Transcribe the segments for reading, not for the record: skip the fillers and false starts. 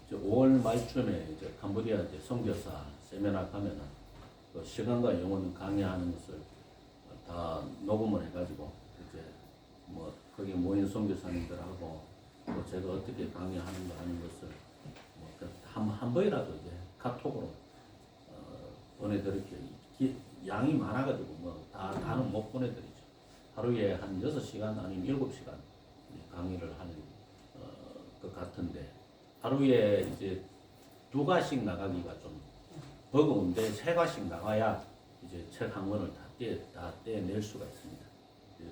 이제 5월 말쯤에 이제 캄보디아 이제 선교사 세미나 가면은 그 시간과 영혼 강의하는 것을 다 녹음을 해가지고 이제 뭐 거기 모인 선교사님들하고 또 제가 어떻게 강의하는가 하는 것을 한 번이라도 이제 카톡으로 보내드릴게요. 양이 많아가지고 뭐 다는 못 보내드리죠. 하루에 한 6시간 아니면 7시간 강의를 하는 것 같은데 하루에 이제 2가씩 나가기가 좀 버거운데 3가씩 나가야 이제 책 한 권을 다 떼낼 수가 있습니다.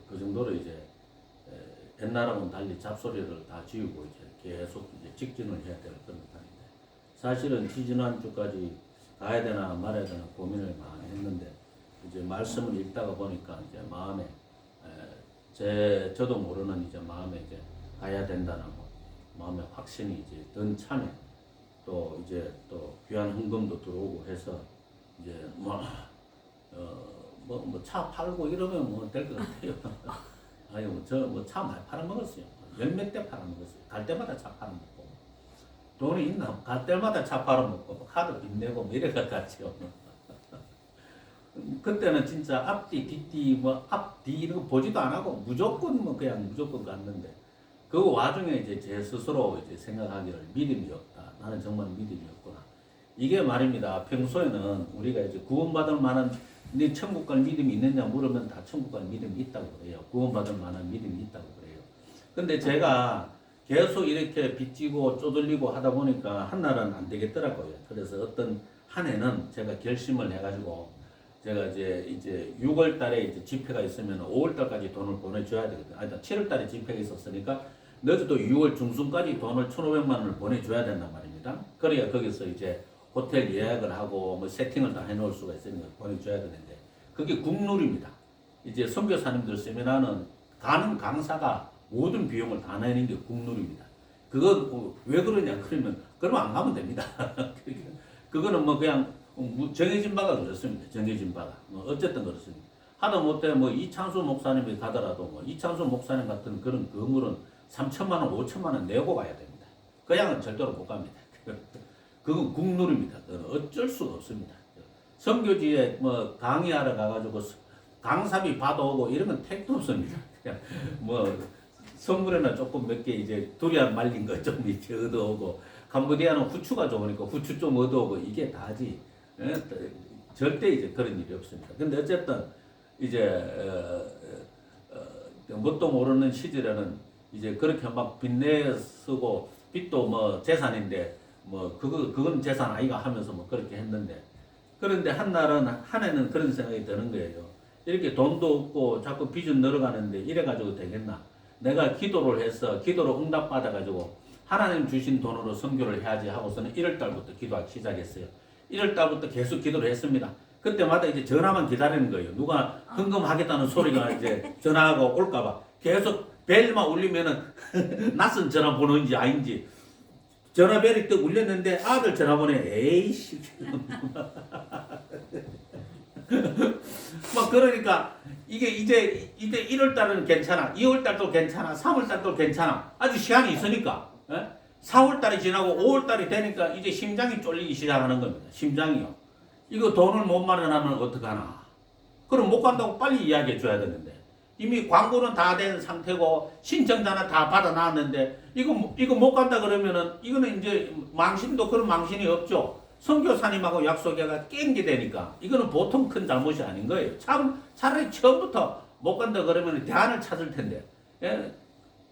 그 정도로 이제 옛날하고는 달리 잡소리를 다 지우고 이제 계속 이제 직진을 해야 될 그런 판인데 사실은 지지난주까지 가야 되나 말아야 되나 고민을 많이 했는데 이제 말씀을 읽다가 보니까 이제 마음에 저도 모르는 이제 마음에 이제 가야 된다는 마음의 확신이 이제 든 참에 또 이제 또 귀한 헌금도 들어오고 해서 이제 차 팔고 이러면 뭐 될 것 같아요. 아니 저 차 많이 팔아먹었어요. 열몇 대 팔아먹었어요. 갈 때마다 차 팔아먹고 돈이 있나 갈 때마다 차 팔아먹고 카드 빚내고 뭐 이래가 같이요. 그때는 진짜 앞뒤 뒷뒤 뭐 앞뒤 이런 거 보지도 안 하고 무조건 무조건 갔는데 그 와중에 이제 제 스스로 이제 생각하기를 믿음이 없다. 나는 정말 믿음이 없구나. 이게 말입니다. 평소에는 우리가 이제 구원받을 만한 네 천국 갈 믿음이 있느냐 물으면 다 천국 갈 믿음이 있다고 그래요. 구원받을 만한 믿음이 있다고 그래요. 근데 제가 계속 이렇게 빚지고 쪼들리고 하다 보니까 한날은 안 되겠더라고요. 그래서 어떤 한 해는 제가 결심을 해가지고 제가 이제 6월 달에 이제 집회가 있으면 5월 달까지 돈을 보내줘야 되거든요. 아니, 7월 달에 집회가 있었으니까 늦어도 6월 중순까지 돈을 1,500만 원을 보내줘야 된단 말입니다. 그래야 거기서 이제 호텔 예약을 하고 뭐 세팅을 다 해놓을 수가 있으니까 보내줘야 되는데 그게 국룰입니다. 이제 선교사님들 세미나는 가는 강사가 모든 비용을 다 내는 게 국룰입니다. 그건 왜 그러냐 그러면 안 가면 됩니다. 그거는 뭐 그냥 정해진 바가 그렇습니다. 정해진 바가 어쨌든 그렇습니다. 하다못해 뭐 이창수 목사님이 가더라도 뭐 이창수 목사님 같은 그런 건물은 3천만 원, 5천만 원 내고 가야 됩니다. 그 양은 절대로 못 갑니다. 그건 국룰입니다. 어쩔 수가 없습니다. 선교지에 뭐 강의하러 가가지고 강사비 받아오고 이런 건 택도 없습니다. 그냥 뭐 선물에나 조금 몇 개 이제 두리안 말린 거 좀 이제 얻어오고 캄보디아는 후추가 좋으니까 후추 좀 얻어오고 이게 다지. 절대 이제 그런 일이 없습니다. 근데 어쨌든 이제 뭣도 모르는 시절에는 이제 그렇게 막 빚내 쓰고 빚도 뭐 재산인데 뭐 그건 재산 아이가 하면서 뭐 그렇게 했는데 그런데 한 해는 그런 생각이 드는 거예요. 이렇게 돈도 없고 자꾸 빚은 늘어가는데 이래가지고 되겠나? 내가 기도를 해서 기도로 응답 받아가지고 하나님 주신 돈으로 선교를 해야지 하고서는 1월 달부터 기도하기 시작했어요. 1월 달부터 계속 기도를 했습니다. 그때마다 이제 전화만 기다리는 거예요. 누가 헌금하겠다는 소리가 이제 전화가 올까봐 계속 벨만 울리면은 낯선 전화번호인지 아닌지 전화벨이 또 울렸는데 아들 전화번호에 에이씨 막 그러니까 이게 이제 1월 달은 괜찮아, 2월 달도 괜찮아, 3월 달도 괜찮아. 아주 시간이 있으니까. 4월 달이 지나고 5월 달이 되니까 이제 심장이 쫄리기 시작하는 겁니다. 심장이요. 이거 돈을 못 마련하면 어떡하나. 그럼 못 간다고 빨리 이야기해 줘야 되는데. 이미 광고는 다 된 상태고 신청자는 다 받아놨는데 이거 못 간다 그러면은 이거는 이제 망신도 그런 망신이 없죠. 선교사님하고 약속해가 깬게 되니까 이거는 보통 큰 잘못이 아닌 거예요. 차라리 처음부터 못 간다 그러면 대안을 찾을 텐데.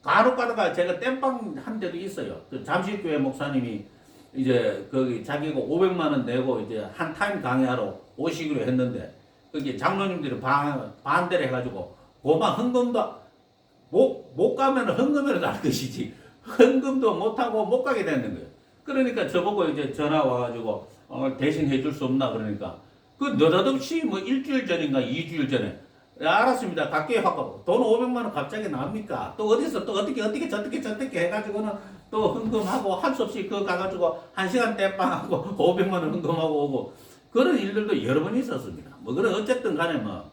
간혹 가다가 제가 땜빵 한 데도 있어요. 그 잠실교회 목사님이 이제 거기 자기가 500만 원 내고 이제 한 타임 강의하러 오시기로 했는데 거기 장로님들이 반대를 해가지고 고만 헌금도 못 가면 헌금이라도 할 것이지 헌금도 못 하고 못 가게 되는 거예요. 그러니까 저보고 이제 전화 와가지고 대신 해줄 수 없나 그러니까 그 느닷없이 뭐 일주일 전인가 2주일 전에 알았습니다. 갈게요 하고 돈 500만 원 갑자기 나옵니까? 또 어디서 또 어떻게 저떻게 해가지고는 또 헌금하고 할 수 없이 그거 가가지고 1시간 땜빵하고 500만 원 헌금하고 오고 그런 일들도 여러 번 있었습니다. 뭐 그래 어쨌든 간에 뭐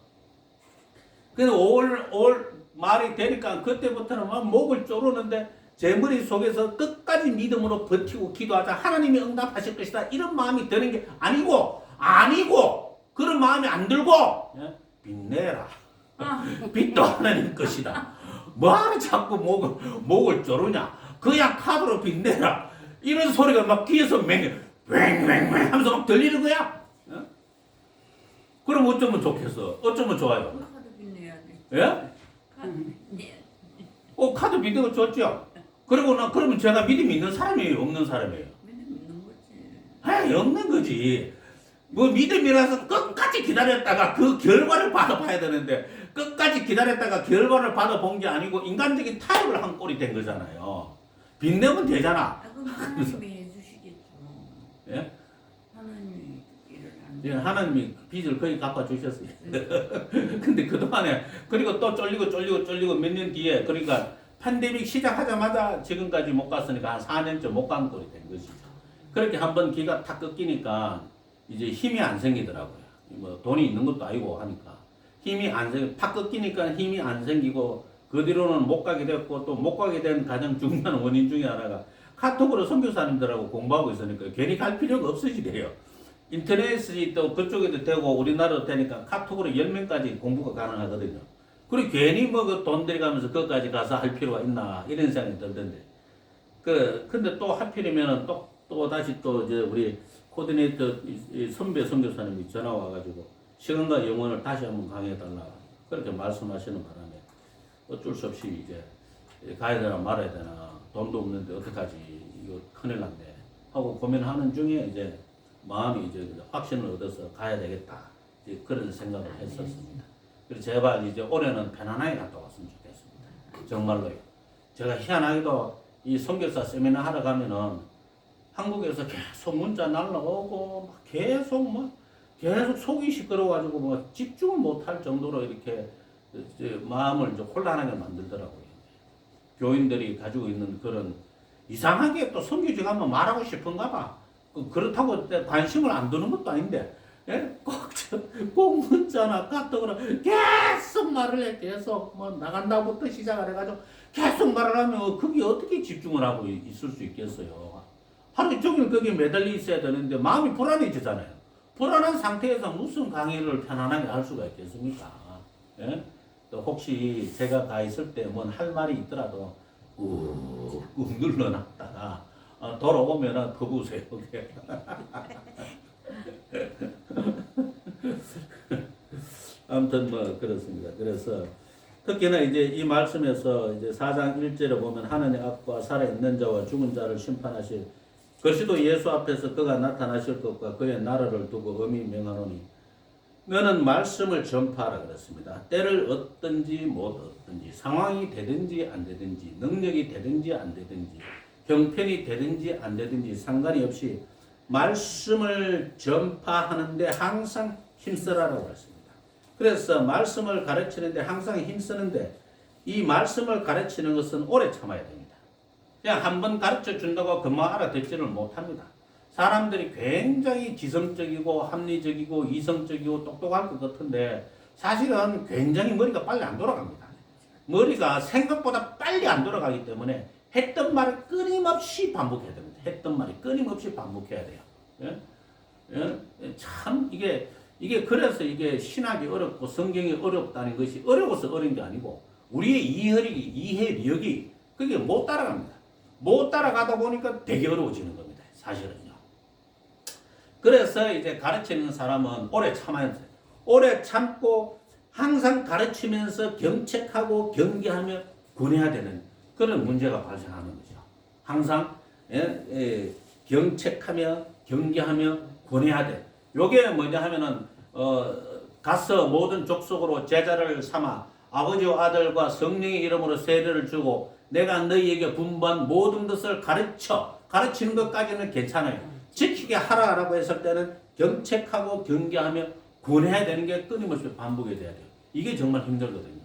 근데 5월 말이 되니까 그때부터는 막 목을 조르는데 제 머릿속에서 끝까지 믿음으로 버티고 기도하자 하나님이 응답하실 것이다 이런 마음이 드는 게 아니고 그런 마음이 안 들고 빚내라. 빚도 하나님 것이다. 뭐하러 자꾸 목을 조르냐. 그냥 카드로 빚내라. 이런 소리가 막 뒤에서 맹맹 하면서 막 들리는 거야. 그럼 어쩌면 좋겠어. 어쩌면 좋아요. 카드 빚내야지. 예? 카드 빚내. 카드 빚는 거 좋죠. 그러면 제가 믿음이 있는 사람이에요, 없는 사람이에요? 믿음 있는 거지. 없는 거지. 뭐 믿음이라서 끝까지 기다렸다가 그 결과를 받아봐야 되는데 끝까지 기다렸다가 결과를 받아본 게 아니고 인간적인 타협을 한 꼴이 된 거잖아요. 빚내면 되잖아. 그럼 하나님이 해주시겠죠. 예? 하나님이 일을 안 예, 하나님이 빚을 거의 갚아주셨어요. 근데 그동안에 그리고 또 쫄리고 몇 년 뒤에 그러니까 팬데믹 시작하자마자 지금까지 못 갔으니까 한 4년째 못 간 꼴이 된 것이죠. 그렇게 한번 기가 탁 끊기니까 이제 힘이 안 생기더라고요. 뭐 돈이 있는 것도 아니고 하니까 팍 끊기니까 힘이 안 생기고 그 뒤로는 못 가게 됐고 또 못 가게 된 가장 중요한 원인 중에 하나가 카톡으로 선교사님들하고 공부하고 있으니까 괜히 갈 필요가 없으시대요. 인터넷이 또 그쪽에도 되고 우리나라도 되니까 카톡으로 10명까지 공부가 가능하거든요. 그리고 괜히 뭐 그 돈 들여가면서 거기까지 가서 할 필요가 있나 이런 생각이 들던데. 근데 또 하필이면은 또 다시 또 이제 우리 코디네이터 선배 선교사님이 전화 와가지고 시간과 영혼을 다시 한번 강해달라 그렇게 말씀하시는 바람에 어쩔 수 없이 이제 가야 되나 말아야 되나 돈도 없는데 어떡하지 이거 큰일 났네 하고 고민하는 중에 이제 마음이 이제 확신을 얻어서 가야 되겠다 이제 그런 생각을 했었습니다. 그래서 제발 이제 올해는 편안하게 갔다 왔으면 좋겠습니다. 정말로요. 제가 희한하게도 이 선교사 세미나 하러 가면은 한국에서 계속 문자 날라오고 계속 속이 시끄러워가지고 뭐 집중을 못할 정도로 이렇게 마음을 좀 혼란하게 만들더라고요. 교인들이 가지고 있는 그런 이상하게 또 선교지 가면 말하고 싶은가 봐. 그렇다고 관심을 안 두는 것도 아닌데 꼭 문자나 카톡으로 계속 말을 해. 계속 뭐 나간다부터 시작을 해가지고 계속 말을 하면 그게 어떻게 집중을 하고 있을 수 있겠어요. 하루 종일 거기에 매달려 있어야 되는데 마음이 불안해지잖아요. 불안한 상태에서 무슨 강의를 편안하게 할 수가 있겠습니까? 예? 또 혹시 제가 가 있을 때 뭔 할 말이 있더라도 꾹꾹 눌러놨다가 돌아오면은 거부세요. 아무튼 뭐 그렇습니다. 그래서 특히나 이제 이 말씀에서 이제 4장 1절에 보면 하나님 앞과 살아있는 자와 죽은 자를 심판하실 그리스도 예수 앞에서 그가 나타나실 것과 그의 나라를 두고 엄히 명하노니 너는 말씀을 전파하라 그랬습니다. 때를 얻든지 못 얻든지 상황이 되든지 안 되든지 능력이 되든지 안 되든지 형편이 되든지 안 되든지 상관이 없이 말씀을 전파하는데 항상 힘쓰라라고 했습니다. 그래서 말씀을 가르치는데 항상 힘쓰는데 이 말씀을 가르치는 것은 오래 참아야 됩니다. 그냥 한번 가르쳐 준다고 그만 알아듣지를 못합니다. 사람들이 굉장히 지성적이고 합리적이고 이성적이고 똑똑할 것 같은데 사실은 굉장히 머리가 빨리 안 돌아갑니다. 머리가 생각보다 빨리 안 돌아가기 때문에 했던 말을 끊임없이 반복해야 됩니다. 했던 말이 끊임없이 반복해야 돼요. 예? 예? 참 이게 그래서 이게 신학이 어렵고 성경이 어렵다는 것이 어려워서 어려운 게 아니고 우리의 이해력이 그게 못 따라갑니다. 못 따라가다 보니까 되게 어려워지는 겁니다. 사실은요. 그래서 이제 가르치는 사람은 오래 참아야 돼요. 오래 참고 항상 가르치면서 경책하고 경계하며 권해야 되는 그런 문제가 발생하는 거죠. 항상 경책하며 경계하며 권해야 돼. 요게 뭐냐 하면은 가서 모든 족속으로 제자를 삼아 아버지와 아들과 성령의 이름으로 세례를 주고 내가 너희에게 분부한 모든 것을 가르치는 것까지는 괜찮아요. 지키게 하라라고 했을 때는 경책하고 경계하며 권해야 되는 게 끊임없이 반복이 돼야 돼요. 이게 정말 힘들거든요.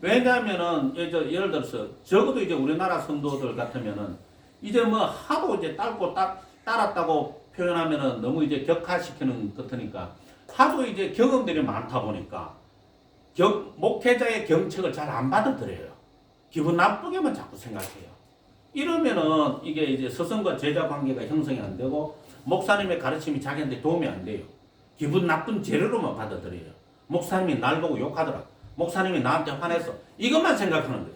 왜냐하면은 예를 들어서 적어도 이제 우리나라 성도들 같으면은 이제 뭐 하도 이제 따랐다고 표현하면은 너무 이제 격하시키는 것 같으니까 하도 이제 경험들이 많다 보니까 목회자의 경책을 잘 안 받아들여요. 기분 나쁘게만 자꾸 생각해요. 이러면은 이게 이제 스승과 제자 관계가 형성이 안 되고 목사님의 가르침이 자기한테 도움이 안 돼요. 기분 나쁜 재료로만 받아들여요. 목사님이 날 보고 욕하더라. 목사님이 나한테 화냈어. 이것만 생각하는 거야.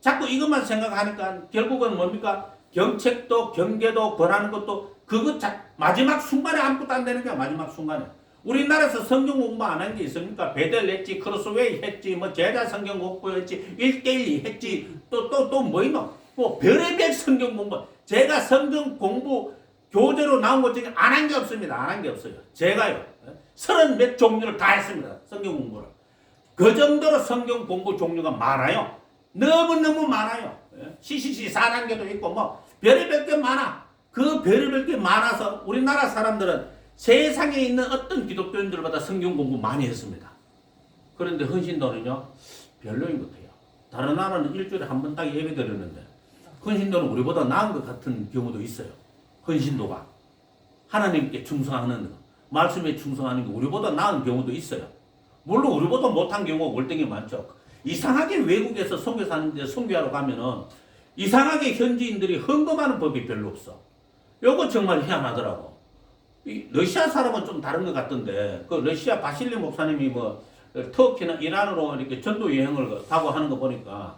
자꾸 이것만 생각하니까 결국은 뭡니까? 경책도 경계도 권하는 것도 그거 마지막 순간에 아무것도 안 되는 거야. 마지막 순간에. 우리나라에서 성경 공부 안 한 게 있습니까? 베델 했지, 크로스웨이 했지, 뭐 제자 성경 공부했지, 1대1 했지, 또 뭐 있노? 뭐 별의별 성경 공부. 제가 성경 공부 교재로 나온 것 중에 안 한 게 없습니다. 안 한 게 없어요. 제가요. 30몇 종류를 다 했습니다. 성경 공부를. 그 정도로 성경 공부 종류가 많아요. 너무너무 많아요. CCC 4단계도 있고 뭐 별의별 게 많아. 그 별의별 게 많아서 우리나라 사람들은 세상에 있는 어떤 기독교인들보다 성경 공부 많이 했습니다. 그런데 헌신도는요, 별로인 것 같아요. 다른 나라는 일주일에 한 번 딱 예배 드리는데 헌신도는 우리보다 나은 것 같은 경우도 있어요. 헌신도가. 하나님께 충성하는 거, 말씀에 충성하는 게 우리보다 나은 경우도 있어요. 물론 우리보다 못한 경우가 월등히 많죠. 이상하게 외국에서 선교사는데 선교하러 가면은 이상하게 현지인들이 헌금하는 법이 별로 없어. 요거 정말 희한하더라고. 이 러시아 사람은 좀 다른 것 같던데 그 러시아 바실리 목사님이 뭐 터키나 이란으로 이렇게 전도 여행을 가고 하는 거 보니까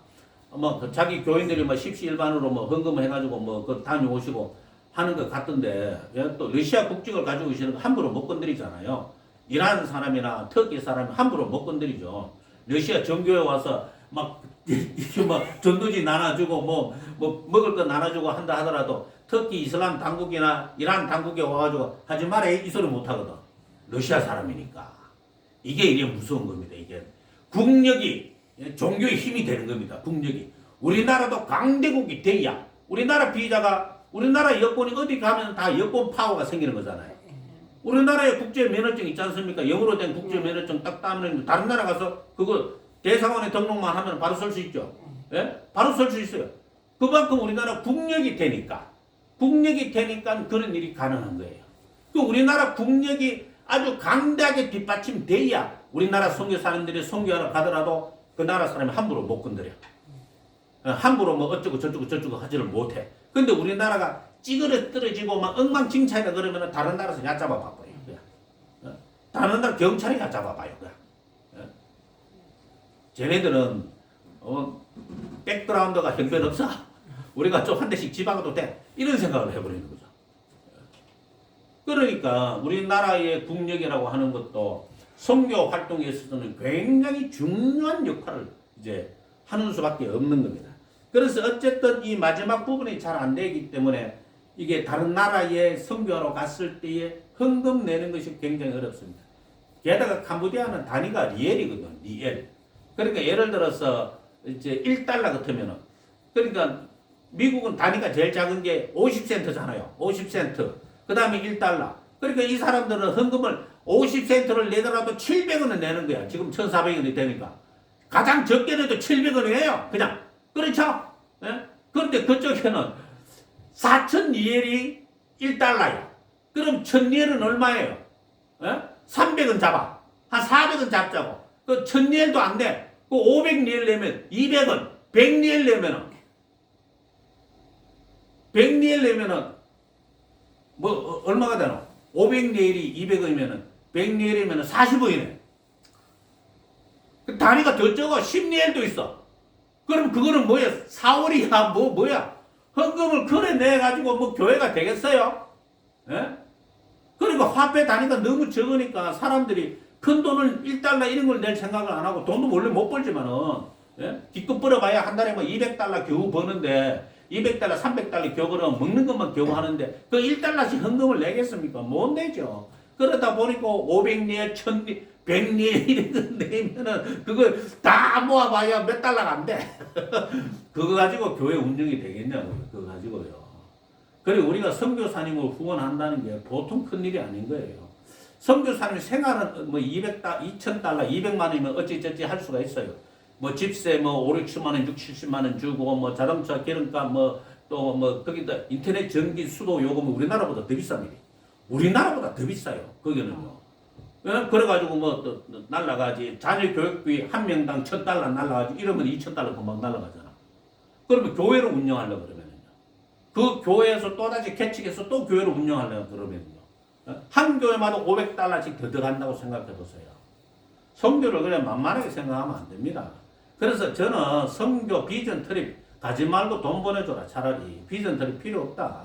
뭐 자기 교인들이 뭐 십시일반으로 뭐 헌금을 해가지고 뭐 그 다녀오시고 하는 것 같던데 또 러시아 국적을 가지고 계시는 거 함부로 못 건드리잖아요. 이란 사람이나 터키 사람이 함부로 못 건드리죠. 러시아 정교에 와서 막 이렇게 막 전도지 나눠주고 뭐 먹을 거 나눠주고 한다 하더라도 터키 이슬람 당국이나 이란 당국에 와가지고 하지 마라 이 소리 못 하거든. 러시아 사람이니까. 이게 이게 무서운 겁니다. 이게 국력이 종교의 힘이 되는 겁니다. 국력이. 우리나라도 강대국이 돼야 우리나라 비자가 우리나라 여권이 어디 가면 다 여권 파워가 생기는 거잖아요. 우리나라에 국제 면허증 있지 않습니까? 영어로 된 국제 면허증 딱 따면 다른 나라 가서 그거 대사관에 등록만 하면 바로 쓸 수 있죠. 예? 바로 쓸 수 있어요. 그만큼 우리나라 국력이 되니까 그런 일이 가능한 거예요. 그 우리나라 국력이 아주 강대하게 뒷받침돼야 우리나라 선교사님들이 선교하러 가더라도 그 나라 사람이 함부로 못 건드려. 함부로 뭐 어쩌고 저쩌고 하지를 못해. 근데 우리나라가 찌그러뜨려지고 막 엉망진창이다 그러면 다른 나라에서 얕잡아 봐봐요. 다른 나라 경찰이 얕잡아 봐요. 쟤네들은 백그라운드가 형편없어. 우리가 좀 한 대씩 집어가도 돼. 이런 생각을 해버리는 거죠. 그러니까 우리나라의 국력이라고 하는 것도 선교 활동에 있어서는 굉장히 중요한 역할을 이제 하는 수밖에 없는 겁니다. 그래서 어쨌든 이 마지막 부분이 잘 안 되기 때문에 이게 다른 나라에 선교하러 갔을 때에 헌금 내는 것이 굉장히 어렵습니다. 게다가 캄보디아는 단위가 리엘이거든, 리엘. 그러니까 예를 들어서 이제 1달러 같으면은 그러니까 미국은 단위가 제일 작은 게 50센트잖아요. 50센트. 그 다음에 1달러. 그러니까 이 사람들은 헌금을 50센트를 내더라도 700원을 내는 거야. 지금 1,400원이 되니까. 가장 적게 내도 700원이에요. 그냥. 그렇죠? 예? 그런데 그쪽에는 4,000리엘이 1달러야. 그럼 1,000리엘은 얼마예요? 예? 300원 잡아. 한 400원 잡자고. 그 1,000리엘도 안 돼. 그 500리엘 내면 200원. 100리엘 내면은 뭐 얼마가 되노? 500리엘이 200원이면은 100리엘이면은 40원이네. 그 단위가 더 적어. 10리엘도 있어. 그럼 그거는 뭐야? 4월이야? 뭐야? 헌금을 그래 내가지고 뭐 교회가 되겠어요? 예? 그러니까 화폐 단위가 너무 적으니까 사람들이 큰 돈을 1달러 이런 걸 낼 생각을 안 하고 돈도 원래 못 벌지만은 예? 기껏 벌어봐야 한 달에 뭐 200달러 겨우 버는데 200달러, 300달러 겨우 벌으면 먹는 것만 겨우 하는데 그 1달러씩 헌금을 내겠습니까? 못 내죠. 그러다 보니까 500리엘, 1000리엘, 100리엘 이런 거 내면은 그거 다 모아봐야 몇 달러가 안 돼. 그거 가지고 교회 운영이 되겠냐고요. 그거 가지고요. 그리고 우리가 선교사님을 후원한다는 게 보통 큰 일이 아닌 거예요. 선교사님 생활은 뭐 2,000달러, 200만 원이면 어찌저찌 할 수가 있어요. 뭐 집세 뭐 5, 6천만 원, 6, 70만 원 주고 뭐 자동차 기름값 뭐 또 뭐 거기다 인터넷 전기 수도 요금은 우리나라보다 더 비쌉니다. 우리나라보다 더 비싸요. 거기는요. 예? 그래가지고 뭐 또 날라가지. 자녀 교육비 한 명당 1,000달러 날라가지. 이러면 2,000달러 금방 날라가잖아. 그러면 교회를 운영하려고 그러면요. 그 교회에서 또다시 개척해서 또 교회를 운영하려고 그러면요. 한 교회마다 500달러씩 더 들어간다고 생각해 보세요. 선교를 그냥 만만하게 생각하면 안 됩니다. 그래서 저는 선교 비전 트립 가지 말고 돈 보내줘라. 차라리 비전 트립 필요 없다.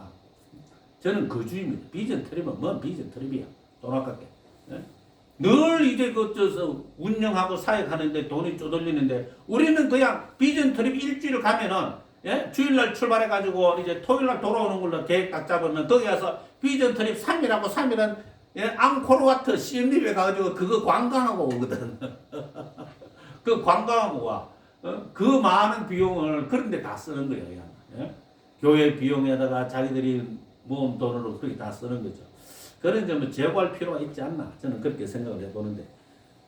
저는 그 주의입니다. 비전 트립은 뭔 비전 트립이야. 돈 아깝게. 늘 이제 운영하고 사역하는데 돈이 쪼들리는데 우리는 그냥 비전 트립 일주일 가면은 주일날 출발해가지고 이제 토요일날 돌아오는 걸로 계획 딱 잡으면 거기 가서 비전 트립 3일하고 3일은 앙코르와트 시엠립에 가가지고 그거 관광하고 오거든. 그 관광하고 와. 그 많은 비용을 그런데 다 쓰는 거예요. 그냥. 교회 비용에다가 자기들이 모은 돈으로 그렇게 다 쓰는 거죠. 그런 점을 제고할 필요가 있지 않나 저는 그렇게 생각을 해보는데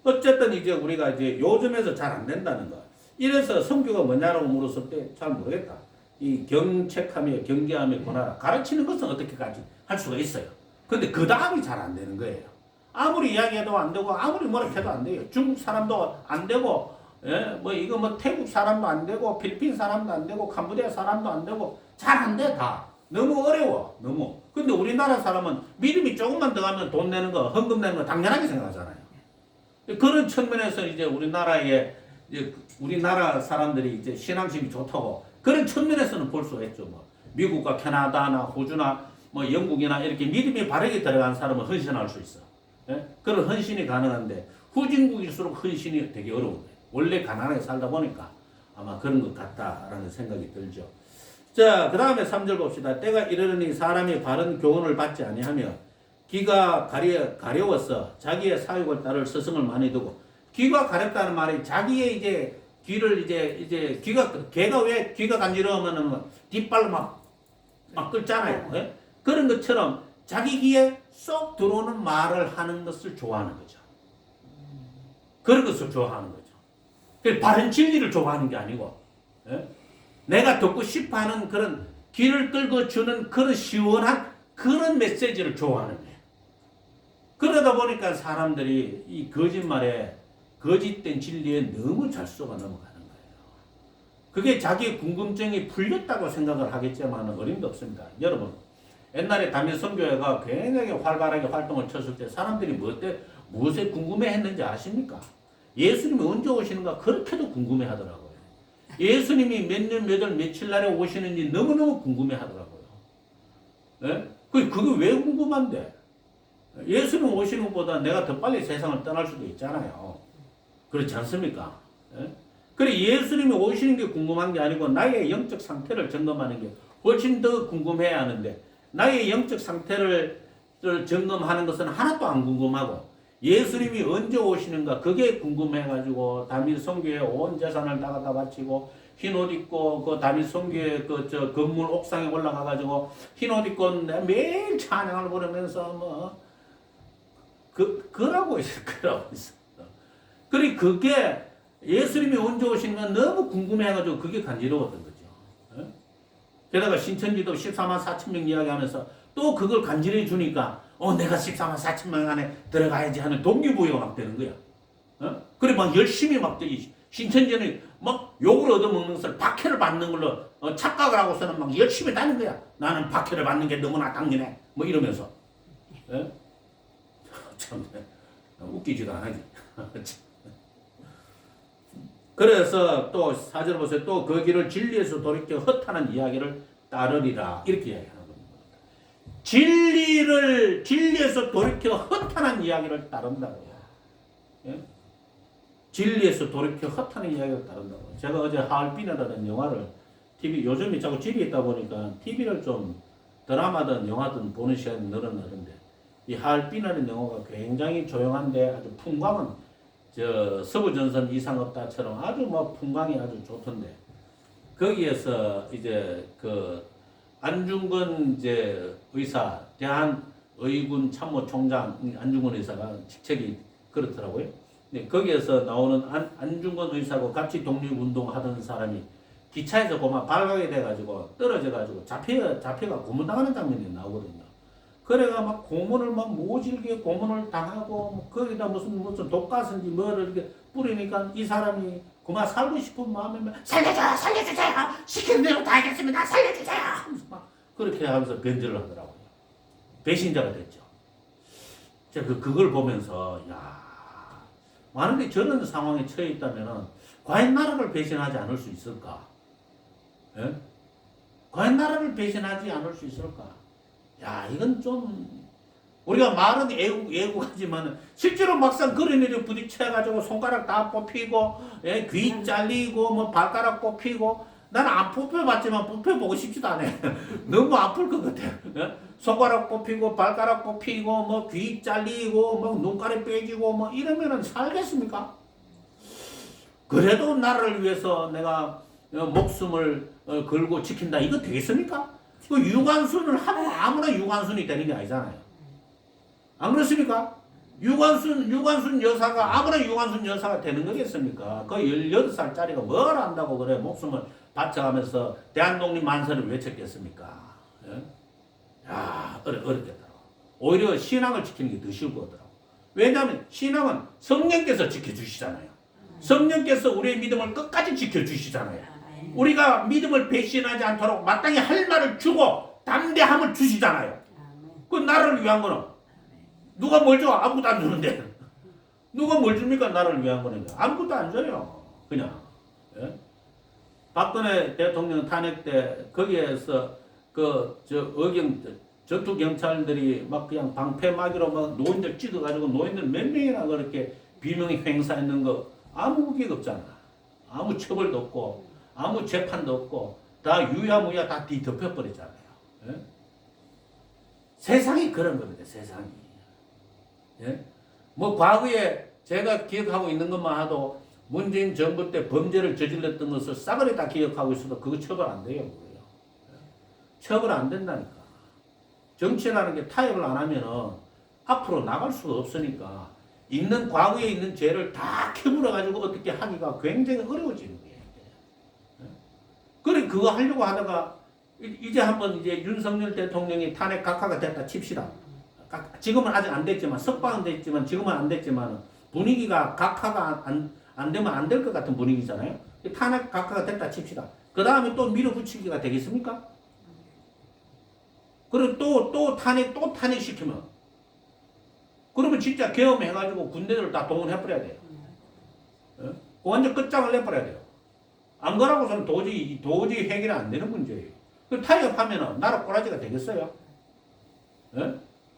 어쨌든 이제 우리가 이제 요즘에서 잘 안 된다는 거. 이래서 선교가 뭐냐라고 물었을 때 잘 모르겠다. 이 경책하며 경계하며 권하라 가르치는 것은 어떻게까지 할 수가 있어요. 근데 그 다음이 잘 안 되는 거예요. 아무리 이야기해도 안 되고 아무리 뭐라 해도 안 돼요. 중국 사람도 안 되고 뭐 이거 뭐 태국 사람도 안 되고 필리핀 사람도 안 되고 캄보디아 사람도 안 되고 잘 안 돼 다. 너무 어려워 너무. 근데 우리나라 사람은 믿음이 조금만 더 가면 돈 내는 거 헌금 내는 거 당연하게 생각하잖아요. 그런 측면에서 이제 우리나라 사람들이 이제 신앙심이 좋다고 그런 측면에서는 볼 수가 있죠. 뭐 미국과 캐나다나 호주나 뭐 영국이나 이렇게 믿음이 바르게 들어간 사람은 헌신할 수 있어. 그런 헌신이 가능한데 후진국일수록 헌신이 되게 어려운 거예요. 원래 가난하게 살다 보니까 아마 그런 것 같다라는 생각이 들죠. 자, 그 다음에 3절 봅시다. 때가 이르르니 사람이 바른 교훈을 받지 아니하며 귀가 가려워서 자기의 사육을 따를 스승을 많이 두고 귀가 가렵다는 말이 자기의 이제 귀를 이제 개가 왜 귀가 간지러우면은 뒷발로 막 끌잖아요. 그런 것처럼 자기 귀에 쏙 들어오는 말을 하는 것을 좋아하는 거죠. 그런 것을 좋아하는 거죠. 바른 진리를 좋아하는 게 아니고 내가 듣고 싶어하는 그런 귀를 끌고 주는 그런 시원한 그런 메시지를 좋아하는 거예요. 그러다 보니까 사람들이 이 거짓말에 거짓된 진리에 너무 잘 속아 넘어가는 거예요. 그게 자기 궁금증이 풀렸다고 생각을 하겠지만 어림도 없습니다. 여러분 옛날에 담임선교회가 굉장히 활발하게 활동을 쳤을 때 사람들이 무엇에 궁금해했는지 아십니까? 예수님이 언제 오시는가 그렇게도 궁금해하더라고요. 예수님이 몇 년 몇 월 며칠 날에 오시는지 너무너무 궁금해하더라고요. 그게 왜 궁금한데? 예수님 오시는 것보다 내가 더 빨리 세상을 떠날 수도 있잖아요. 그렇지 않습니까? 그래 예수님이 오시는 게 궁금한 게 아니고 나의 영적 상태를 점검하는 게 훨씬 더 궁금해야 하는데 나의 영적 상태를 점검하는 것은 하나도 안 궁금하고 예수님이 언제 오시는가 그게 궁금해가지고 담임 선교회 온 재산을 다 갖다 바치고 흰 옷 입고 그 담임 선교회 저 건물 옥상에 올라가가지고 흰 옷 입고 매일 찬양을 부르면서 그러고 있어. 그리고 그게 예수님이 언제 오시는가 너무 궁금해가지고 그게 간지러웠던 거죠. 게다가 신천지도 14만 4천 명 이야기하면서 또 그걸 간지러워 주니까 내가 14만 4천 명 안에 들어가야지 하는 동기부여가 막 되는 거야. 그래 막 열심히 막 되기 신천지는 막 욕을 얻어먹는 것을 박해를 받는 걸로 착각을 하고서는 막 열심히 다는 거야. 나는 박해를 받는 게 너무나 당연해. 뭐 이러면서. 참 웃기지도 않아지. 그래서 또 4절 보세요. 또 그 길을 진리에서 돌이켜 허탄한 이야기를 따르리라. 이렇게 이야기하는 겁니다. 진리에서 돌이켜 허탄한 이야기를 따른다고요. 진리에서 돌이켜 허탄한 이야기를 따른다고요. 제가 어제 하얼빈이라는 영화를 요즘에 자꾸 집에 있다 보니까 TV를 좀 드라마든 영화든 보는 시간이 늘어나는데 이 하얼빈이라는 영화가 굉장히 조용한데 아주 풍광은 서부전선 이상없다처럼 아주 뭐 풍광이 아주 좋던데 거기에서 이제 안중근 의사 대한의군 참모총장 안중근 의사가 직책이 그렇더라고요. 근데 거기에서 나오는 안중근 의사하고 같이 독립운동하던 사람이 기차에서 고마 발각이 돼가지고 떨어져가지고 잡혀가 고문당하는 장면이 나오거든요. 그래가 막 고문을 막 모질게 고문을 당하고 거기다 무슨 독가스인지 뭐를 이렇게 뿌리니까 이 사람이 그만 살고 싶은 마음에 살려주세요 시키는 대로 다 하겠습니다 살려주세요 그렇게 하면서 변절을 하더라고요. 배신자가 됐죠. 제가 그걸 보면서 야, 만약에 저런 상황에 처해 있다면은 과연 나라를 배신하지 않을 수 있을까? 예? 과연 나라를 배신하지 않을 수 있을까? 야, 이건 좀 우리가 말은 애국하지만 실제로 막상 그런 일에 부딪혀가지고 손가락 다 뽑히고 예, 귀 잘리고 뭐 발가락 뽑히고 나는 안 뽑혀봤지만 뽑혀보고 싶지도 않아. 너무 아플 것 같아. 예? 손가락 뽑히고 발가락 뽑히고 뭐 귀 잘리고 뭐 눈가리 빼지고 뭐 이러면은 살겠습니까? 그래도 나라를 위해서 내가 목숨을 걸고 지킨다. 이거 되겠습니까? 그 유관순을 하면 아무나 유관순이 되는 게 아니잖아요. 안 그렇습니까? 유관순 여사가 아무나 유관순 여사가 되는 거겠습니까? 그 18살짜리가 뭘 안다고 그래 목숨을 바쳐가면서 대한독립 만세를 외쳤겠습니까? 예? 야, 어렵겠더라고. 오히려 신앙을 지키는 게 더 쉬울 거더라고. 왜냐하면 신앙은 성령께서 지켜주시잖아요. 성령께서 우리의 믿음을 끝까지 지켜주시잖아요. 우리가 믿음을 배신하지 않도록 마땅히 할 말을 주고 담대함을 주시잖아요. 그 나라를 위한 거는 누가 뭘 줘? 아무것도 안 주는데. 누가 뭘 줍니까? 나라를 위한 거는. 아무것도 안 줘요. 그냥. 예? 박근혜 대통령 탄핵 때 거기에서 전투 경찰들이 막 그냥 방패막이로 막 노인들 찍어가지고 노인들 몇 명이나 그렇게 비명이 행사했는 거 아무 무기가 없잖아. 아무 처벌도 없고 아무 재판도 없고 다 유야무야 다 뒤덮여버렸잖아요. 예? 세상이 그런 겁니다. 세상이. 예? 뭐 과거에 제가 기억하고 있는 것만 해도 문재인 정부 때 범죄를 저질렀던 것을 싸그리 다 기억하고 있어도 그거 처벌 안 돼요. 그거요. 처벌 안 된다니까. 정치라는 게 타협을 안 하면은 앞으로 나갈 수가 없으니까 과거에 있는 죄를 다 캐물어가지고 어떻게 하기가 굉장히 어려워지는 거예요. 그래, 그거 하려고 하다가 이제 한번 이제 윤석열 대통령이 탄핵 각하가 됐다 칩시다. 지금은 아직 안 됐지만 석방은 됐지만 지금은 안 됐지만 분위기가 각하가 안 되면 안 될 것 같은 분위기잖아요. 탄핵 각하가 됐다 칩시다. 그 다음에 또 밀어붙이기가 되겠습니까? 그리고 또 탄핵시키면 그러면 진짜 계엄해가지고 군대들 다 동원해버려야 돼요. 완전 끝장을 내버려야 돼요. 안 그러고서는 도저히 해결이 안 되는 문제예요. 그 타협하면은 나라 꼬라지가 되겠어요? 예?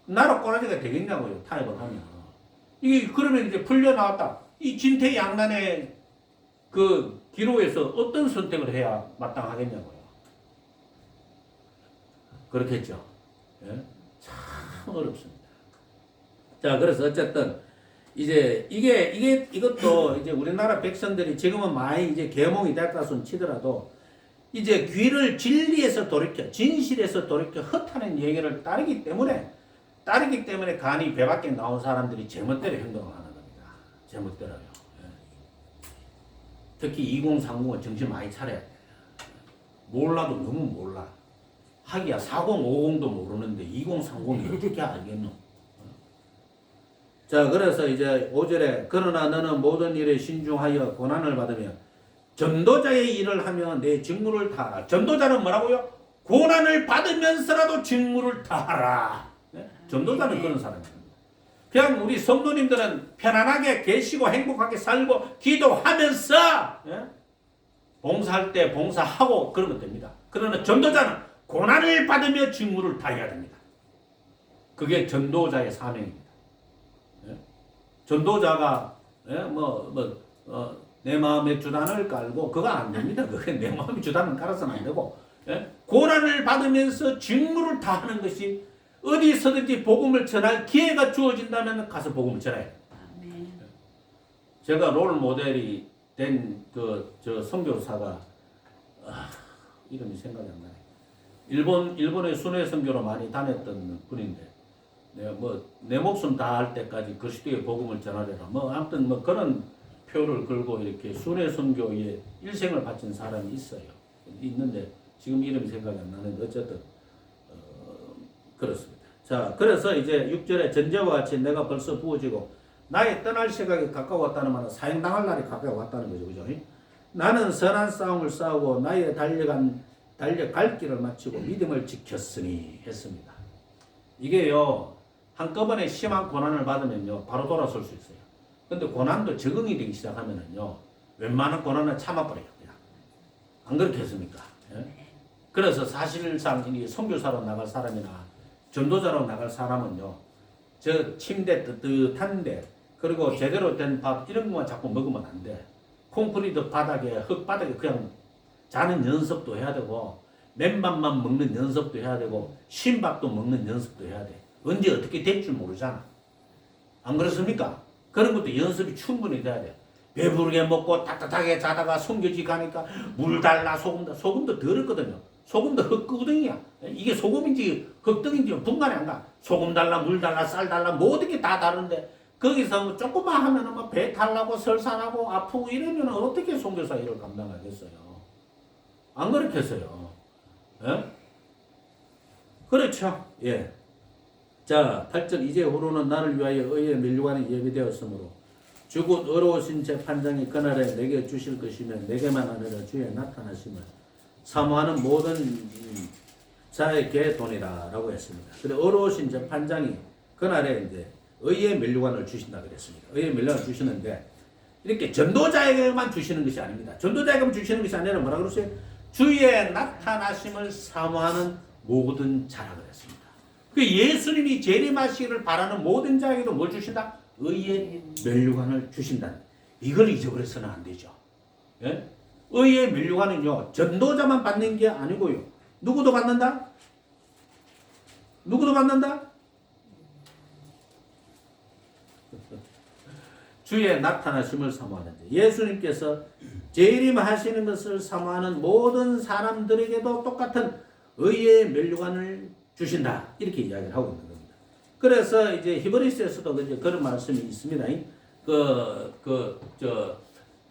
나라 꼬라지가 되겠냐고요, 타협을 하면. 이게 그러면 이제 풀려나왔다. 이 진퇴양난의 그 기로에서 어떤 선택을 해야 마땅하겠냐고요. 그렇겠죠. 예? 참 어렵습니다. 자, 그래서 어쨌든 이제 이것도 이제 우리나라 백성들이 지금은 많이 이제 계몽이 될까손 치더라도 이제 귀를 진리에서 돌이켜 진실에서 돌이켜 헛하는 얘기를 따르기 때문에 간이 배 밖에 나온 사람들이 제멋대로 행동을 하는 겁니다. 제멋대로요. 예. 특히 2030은 정신 많이 차려야 돼. 몰라도 너무 몰라. 하기야 4050도 모르는데 2030이 어떻게 알겠노? 자, 그래서 이제 5절에 그러나 너는 모든 일에 신중하여 고난을 받으며 전도자의 일을 하며 내 직무를 다하라. 전도자는 뭐라고요? 고난을 받으면서라도 직무를 다하라. 네? 전도자는 그런 사람입니다. 그냥 우리 성도님들은 편안하게 계시고 행복하게 살고 기도하면서 봉사할 때 봉사하고 그러면 됩니다. 그러나 전도자는 고난을 받으며 직무를 다해야 됩니다. 그게 전도자의 사명입니다. 전도자가 내 마음의 주단을 깔고 그거 안 됩니다. 그게 내 마음의 주단을 깔아서는 안 되고 고난을 받으면서 직무를 다하는 것이 어디서든지 복음을 전할 기회가 주어진다면 가서 복음을 전해야 돼요. 제가 롤 모델이 된 저 선교사가 이름이 생각이 안 나요. 일본의 순회 선교로 많이 다녔던 분인데. 내 목숨 다할 때까지 그리스도의 복음을 전하려라. 아무튼 그런 표를 걸고 이렇게 순회 선교에 일생을 바친 사람이 있는데 지금 이름이 생각이 안 나는데 어쨌든 그렇습니다. 자, 그래서 이제 6절에 전제와 같이 내가 벌써 부어지고 나의 떠날 시각이 가까웠다는 말은 사형당할 날이 가까이 왔다는 거죠, 그죠? 나는 선한 싸움을 싸우고 나의 달려간 달려 갈 길을 마치고 믿음을 지켰으니 했습니다. 이게요, 한꺼번에 심한 고난을 받으면요, 바로 돌아설 수 있어요. 근데 고난도 적응이 되기 시작하면은요, 웬만한 고난은 참아버려요, 그냥. 안 그렇게 했습니까? 예? 그래서 사실상 이 선교사로 나갈 사람이나 전도자로 나갈 사람은요, 저 침대 뜨뜻한데, 그리고 제대로 된 밥 이런 것만 자꾸 먹으면 안 돼. 콘크리트 바닥에, 흙바닥에 그냥 자는 연습도 해야 되고, 맨밥만 먹는 연습도 해야 되고, 신밥도 먹는 연습도 해야 돼. 언제 어떻게 될 줄 모르잖아. 안 그렇습니까? 그런 것도 연습이 충분히 돼야 돼. 배부르게 먹고 따뜻하게 자다가 성교지 가니까 물 달라 소금도 덜었거든요. 소금도 흙구덩이야. 이게 소금인지 흙덩인지 분간이 안 가. 소금 달라 물 달라 쌀 달라 모든 게 다 다른데 거기서 조금만 하면은 막 배 탈라고 설사하고 아프고 이러면 어떻게 선교사 일을 감당하겠어요? 안 그렇겠어요. 예? 그렇죠. 예. 자, 8절 이제후로는 나를 위하여 의의 면류관이 예비되었으므로 주곧 어려우신 재판장이 그날에 내게 주실 것이며 내게만 아니라 주의 나타나심을 사모하는 모든 자에게 돈이라 라고 했습니다. 근데 어려우신 재판장이 그날에 이제 의의 면류관을 주신다 그랬습니다. 의의 면류관을 주시는데 이렇게 전도자에게만 주시는 것이 아닙니다. 전도자에게만 주시는 것이 아니라 뭐라 그랬어요? 주의 나타나심을 사모하는 모든 자라 그랬습니다. 그 예수님이 재림하시기를 바라는 모든 자에게도 뭘 주신다? 의의 면류관을 주신다. 이걸 잊어버려서는 안 되죠. 예? 의의 면류관은요, 전도자만 받는 게 아니고요. 누구도 받는다? 누구도 받는다? 주의 나타나심을 사모하는 자. 예수님께서 재림하시는 것을 사모하는 모든 사람들에게도 똑같은 의의 면류관을 주신다. 이렇게 이야기를 하고 있는 겁니다. 그래서 이제 히브리서에서도 이제 그런 말씀이 있습니다.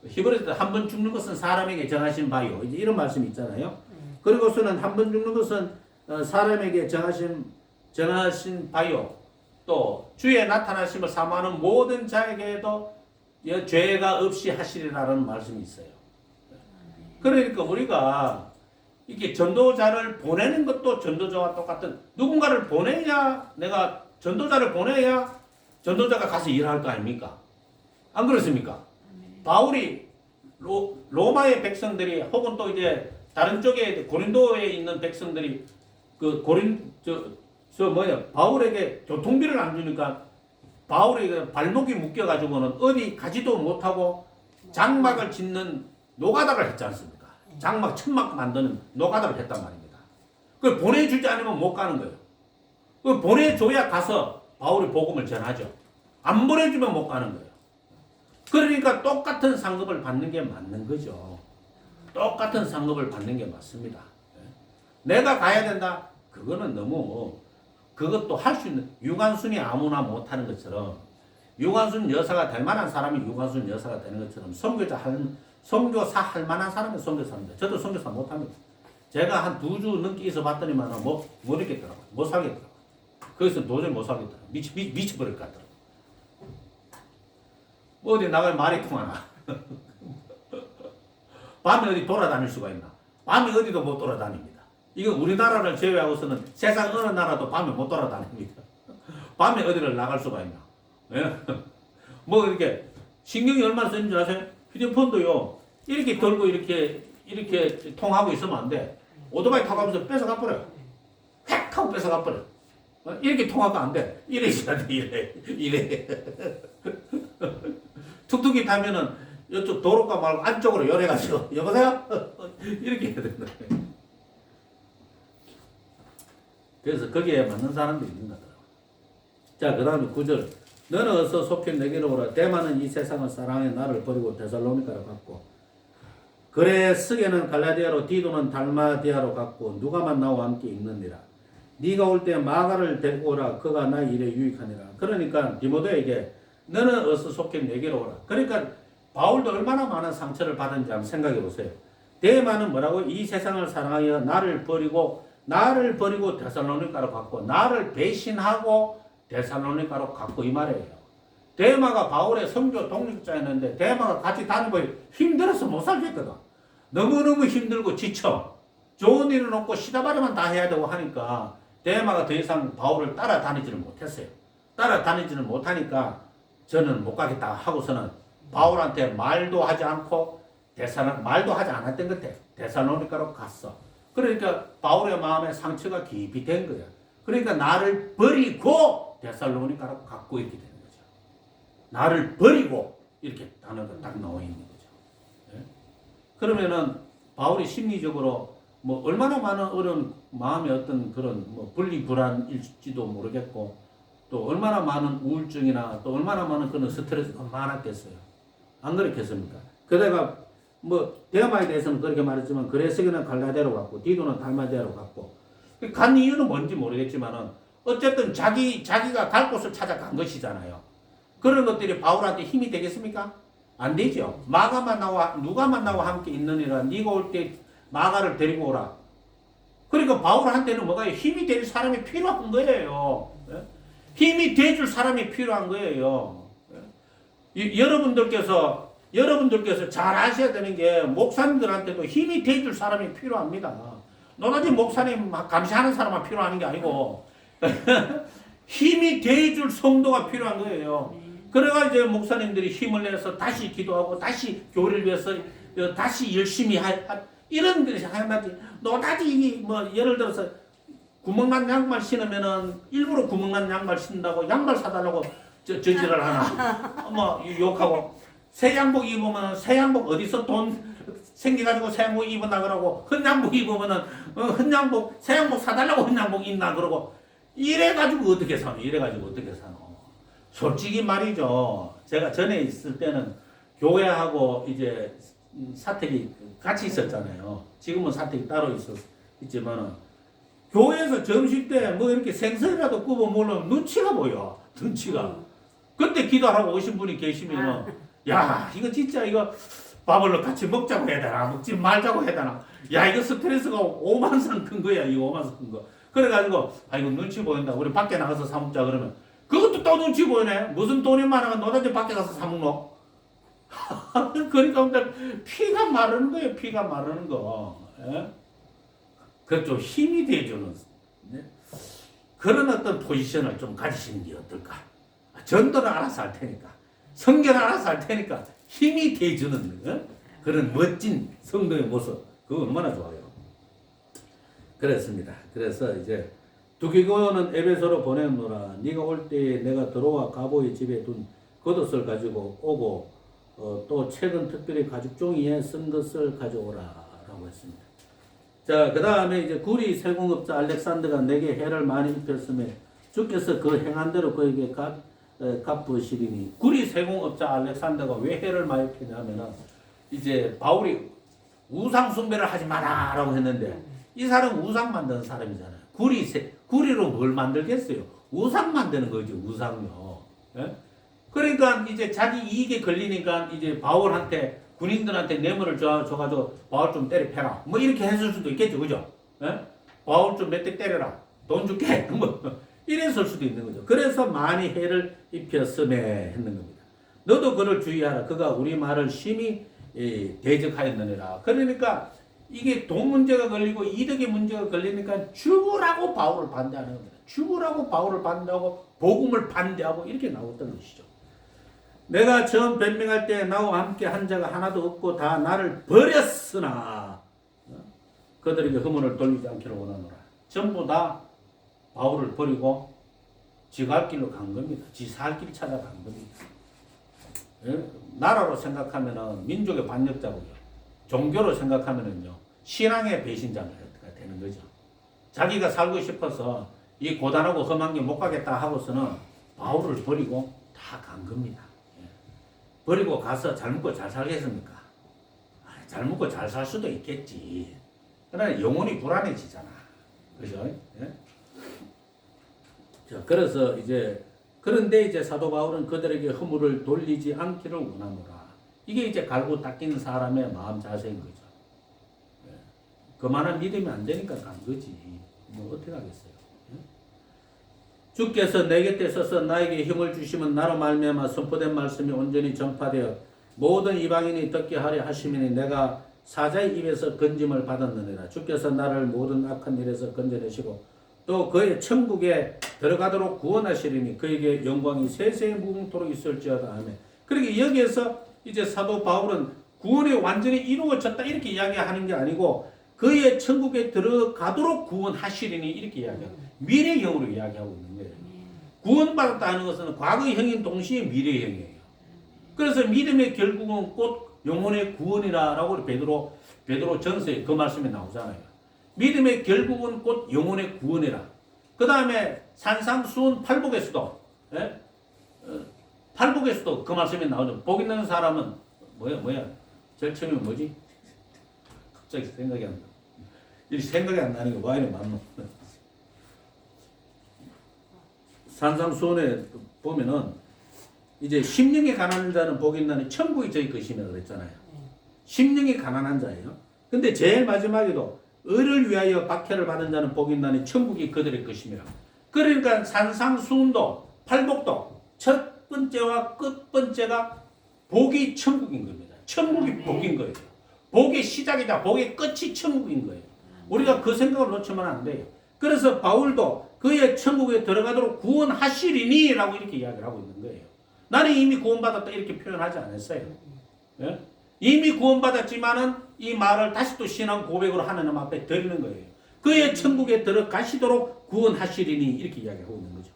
히브리서 한 번 죽는 것은 사람에게 정하신 바요. 이제 이런 말씀이 있잖아요. 그리고서는 한 번 죽는 것은 사람에게 정하신 바요. 또 주의 나타나심을 사모하는 모든 자에게도 죄가 없이 하시리라는 말씀이 있어요. 그러니까 우리가 이게 전도자를 보내는 것도 전도자와 똑같은 누군가를 보내야 내가 전도자를 보내야 전도자가 가서 일할 거 아닙니까? 안 그렇습니까? 바울이 로마의 백성들이 혹은 또 이제 다른 쪽에 고린도에 있는 백성들이 그 바울에게 교통비를 안 주니까 바울에게 발목이 묶여가지고는 어디 가지도 못하고 장막을 짓는 노가다를 했지 않습니까? 장막 천막 만드는 노가다를 했단 말입니다. 그걸 보내주지 않으면 못 가는 거예요. 그걸 보내줘야 가서 바울이 복음을 전하죠. 안 보내주면 못 가는 거예요. 그러니까 똑같은 상급을 받는 게 맞는 거죠. 똑같은 상급을 받는 게 맞습니다. 내가 가야 된다? 그거는 너무 그것도 할 수 있는 유관순이 아무나 못하는 것처럼 유관순 여사가 될 만한 사람이 유관순 여사가 되는 것처럼 선교사 할 만한 사람은 선교사입니다. 저도 선교사 못합니다. 제가 한 2주 넘게 있어 봤더니만 못 있겠더라고요. 못 살겠더라고요. 거기서 도저히 못 살겠더라고요. 미쳐버릴 것 같더라고요. 어디 나갈 말이 통하나. 밤에 어디 돌아다닐 수가 있나. 밤에 어디도 못 돌아다닙니다. 이거 우리나라를 제외하고서는 세상 어느 나라도 밤에 못 돌아다닙니다. 밤에 어디를 나갈 수가 있나. 예? 뭐 이렇게 신경이 얼마나 쓰는 줄 아세요? 휴대폰도요, 이렇게 들고 이렇게 통하고 있으면 안 돼. 오토바이 타고 가면서 뺏어가 버려요. 획 하고 뺏어가 버려. 이렇게 통하면 안 돼. 이래 있어야 돼, 이래. 툭툭이 타면은 이쪽 도로가 말고 안쪽으로 열해가지고, 여보세요? 이렇게 해야 된다. 그래서 거기에 맞는 사람들이 있는 거더라고요. 자, 그 다음에 9절. 너는 어서 속히 내게로 오라. 대만은 이 세상을 사랑해 나를 버리고 데살로니가로 갔고, 그레스게는 갈라디아로, 디도는 달마디아로 갔고, 누가만 나와 함께 있느니라. 네가 올 때 마가를 데리고 오라. 그가 나 일에 유익하니라. 그러니까 디모데에게 너는 어서 속히 내게로 오라. 그러니까 바울도 얼마나 많은 상처를 받은지 한번 생각해 보세요. 대만은 뭐라고? 이 세상을 사랑하여 나를 버리고 데살로니가로 갔고, 나를 배신하고 데살로니가로 갔고, 이 말이에요. 데마가 바울의 선교 동력자였는데 데마가 같이 다니고 힘들어서 못 살겠거든. 너무너무 힘들고 지쳐. 좋은 일은 없고 시다바리만 다 해야 되고 하니까 대마가 더 이상 바울을 따라다니지를 못했어요. 따라다니지를 못하니까 저는 못 가겠다 하고서는 바울한테 말도 하지 않고 말도 하지 않았던 것 같아요. 데살로니가로 갔어. 그러니까 바울의 마음에 상처가 깊이 된 거야. 그러니까 나를 버리고 데살로니가로 갖고 있게 되는 거죠. 나를 버리고 이렇게 단어가 딱 나와 있는 거죠. 예? 그러면은 바울이 심리적으로 뭐 얼마나 많은 어려운 마음의 어떤 그런 뭐 분리불안일지도 모르겠고 또 얼마나 많은 우울증이나 또 얼마나 많은 그런 스트레스가 많았겠어요. 안 그렇겠습니까? 그대가 뭐 데마에 대해서는 그렇게 말했지만 그레스기는 갈라디아로 갔고 디도는 달마디아로 갔고 간 이유는 뭔지 모르겠지만은 어쨌든 자기가 갈 곳을 찾아간 것이잖아요. 그런 것들이 바울한테 힘이 되겠습니까? 안 되죠. 마가만 나와 누가만 나와 함께 있느니라 네가 올 때 마가를 데리고 오라. 그러니까 바울한테는 뭐가 힘이 될 사람이 필요한 거예요. 예? 힘이 돼줄 사람이 필요한 거예요. 예? 여러분들께서 잘 아셔야 되는 게 목사님들한테도 힘이 돼줄 사람이 필요합니다. 너나지 목사님 감시하는 사람만 필요한 게 아니고 힘이 돼줄 성도가 필요한 거예요. 그래가 이제 목사님들이 힘을 내서 다시 기도하고 다시 교회를 위해서 다시 열심히 이런 것이 하나지. 너다지 뭐 예를 들어서 구멍난 양말 신으면은 일부러 구멍난 양말 신다고 양말 사달라고 저지를 하나. 뭐 욕하고 새 양복 입으면 새 양복 어디서 돈 생겨가지고 새 양복 입었나 그러고 흰 양복 입으면은 새 양복 사달라고 흰 양복 입나 그러고 이래가지고 어떻게 사노? 솔직히 말이죠. 제가 전에 있을 때는 교회하고 이제 사택이 같이 있었잖아요. 지금은 사택이 따로 있지만은 교회에서 점심 때 뭐 이렇게 생선이라도 구워 먹으면 눈치가 보여. 그때 기도하라고 오신 분이 계시면은 야 이거 진짜 이거 밥을 같이 먹자고 해야 되나 먹지 말자고 해야 되나 야 이거 스트레스가 5만상 큰 거야. 이거 5만상 큰 거. 그래가지고 아 이거 눈치 보인다. 우리 밖에 나가서 사 먹자 그러면 그것도 또 눈치 보이네. 무슨 돈이 많아가 너한테 밖에 가서 사 먹노? 그러니까 피가 마르는 거예요. 피가 마르는 거. 예? 그 좀 힘이 돼주는 그런 어떤 포지션을 좀 가지시는 게 어떨까? 전도는 알아서 할 테니까, 성경은 알아서 할 테니까 힘이 돼주는 그런 멋진 성도의 모습, 그거 얼마나 좋아요. 그렇습니다. 그래서 이제 두기고는 에베소로 보내노라. 네가 올 때 내가 들어와 가보의 집에 둔 겉옷을 가지고 오고 또 책은 특별히 가죽 종이에 쓴 것을 가져오라 라고 했습니다. 자, 그 다음에 이제 구리 세공업자 알렉산더가 내게 해를 많이 입혔음에 주께서 그 행한 대로 그에게 갚으시리니. 구리 세공업자 알렉산더가 왜 해를 많이 입히냐면은 이제 바울이 우상 숭배를 하지 마라 라고 했는데 이 사람은 우상 만드는 사람이잖아요. 구리로 뭘 만들겠어요? 우상 만드는 거죠, 우상요. 예? 그러니까 이제 자기 이익에 걸리니까 이제 바울한테 군인들한테 뇌물을 줘가지고 바울 좀 때려 패라. 뭐 이렇게 했을 수도 있겠죠, 그죠? 예? 바울 좀 몇 대 때려라. 돈 줄게. 뭐 이랬을 수도 있는 거죠. 그래서 많이 해를 입혔음에 했는 겁니다. 너도 그를 주의하라. 그가 우리 말을 심히 대적하였느니라. 그러니까 이게 돈 문제가 걸리고 이득의 문제가 걸리니까 죽으라고 바울을 반대하는 겁니다. 죽으라고 바울을 반대하고 복음을 반대하고 이렇게 나왔던 것이죠. 내가 처음 변명할 때 나와 함께 한 자가 하나도 없고 다 나를 버렸으나 그들에게 허물을 돌리지 않기를 원하노라. 전부 다 바울을 버리고 지 갈 길로 간 겁니다. 지 살 길 찾아간 겁니다. 나라로 생각하면은 민족의 반역자고요. 종교로 생각하면은요 신앙의 배신자가 되는 거죠. 자기가 살고 싶어서 이 고단하고 험한 게 못 가겠다 하고서는 바울을 버리고 다 간 겁니다. 버리고 가서 잘 먹고 잘 살겠습니까? 잘 먹고 잘 살 수도 있겠지. 그러나 영혼이 불안해지잖아. 그죠? 예? 자, 그래서 그런데 이제 사도 바울은 그들에게 허물을 돌리지 않기를 원하노라. 이게 이제 갈고 닦이는 사람의 마음 자세인 거죠. 예. 그만한 믿음이 안 되니까 간 거지. 뭐 어떻게 하겠어요? 주께서 내 곁에 서서 나에게 힘을 주시면 나로 말미암아 선포된 말씀이 온전히 전파되어 모든 이방인이 듣게 하려 하시니 내가 사자의 입에서 건짐을 받았느니라. 주께서 나를 모든 악한 일에서 건져내시고 또 그의 천국에 들어가도록 구원하시리니 그에게 영광이 세세 무궁토록 있을지어다. 아멘. 그러니까 여기에서 이제 사도 바울은 구원이 완전히 이루어졌다 이렇게 이야기하는 게 아니고 그의 천국에 들어가도록 구원하시리니 이렇게 이야기하고 미래형으로 이야기하고 있는 거예요. 구원받았다는 것은 과거형인 동시에 미래형이에요. 그래서 믿음의 결국은 곧 영혼의 구원이라고 베드로 전서에 그 말씀이 나오잖아요. 믿음의 결국은 곧 영혼의 구원이라. 그 다음에 산상수훈 팔복에서도 팔복에서도 그 말씀이 나오죠. 복 있는 사람은 뭐야? 제일 처음에 뭐지? 갑자기 생각이 안 나. 이 생각이 안 나는 게 와 이래 많노. 산상수훈에 보면은 이제 심령이 가난한 자는 복이 있나니 천국이 저희 것이며 그랬잖아요. 심령이 가난한 자예요. 근데 제일 마지막에도 의를 위하여 박해를 받은 자는 복이 있나니 천국이 그들의 것이며. 그러니까 산상수훈도 팔복도 첫 번째와 끝 번째가 복이 천국인 겁니다. 천국이 복인 거예요. 복의 시작이다. 복의 끝이 천국인 거예요. 우리가 그 생각을 놓치면 안 돼요. 그래서 바울도 그의 천국에 들어가도록 구원하시리니 라고 이렇게 이야기를 하고 있는 거예요. 나는 이미 구원받았다 이렇게 표현하지 않았어요. 예? 이미 구원받았지만은 이 말을 다시 또 신앙 고백으로 하나님 앞에 드리는 거예요. 그의 천국에 들어가시도록 구원하시리니 이렇게 이야기하고 있는 거죠.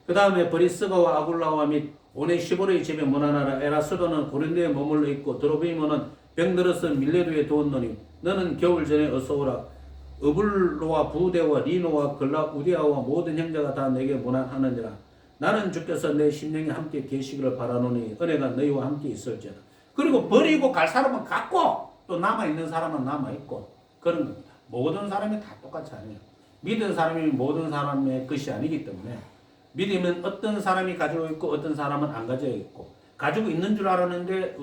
그 다음에 브리스가와 아굴라와 및 오네시보르의 집에 문안하라. 에라스도는 고린도에 머물러 있고 드로비모는 병들어서 밀레도에 두었노니 너는 겨울 전에 어서 오라. 어블로와 부데와 리노와 글라우디아와 모든 형제가 다 내게 문안하느니라. 나는 주께서 내 심령이 함께 계시기를 바라노니 은혜가 너희와 함께 있을지어다. 그리고 버리고 갈 사람은 갔고 또 남아있는 사람은 남아있고 그런 겁니다. 모든 사람이 다 똑같지 않아요. 믿은 사람이 모든 사람의 것이 아니기 때문에 믿음은 어떤 사람이 가지고 있고 어떤 사람은 안 가지고 있고 가지고 있는 줄 알았는데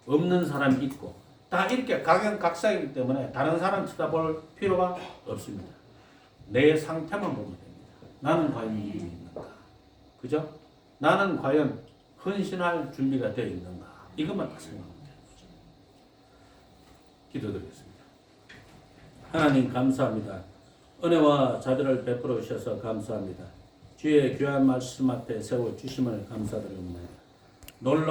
없는 사람이 있고 다 이렇게 각양각색이기 때문에 다른 사람 쳐다볼 필요가 없습니다. 내 상태만 보면 됩니다. 나는 과연 믿음이 있는가? 그죠? 나는 과연 헌신할 준비가 되어 있는가? 이것만 딱 생각하면 돼요. 기도드리겠습니다. 하나님 감사합니다. 은혜와 자비를 베풀어 주셔서 감사합니다. 주의 귀한 말씀 앞에 세워 주심을 감사드립니다. 놀라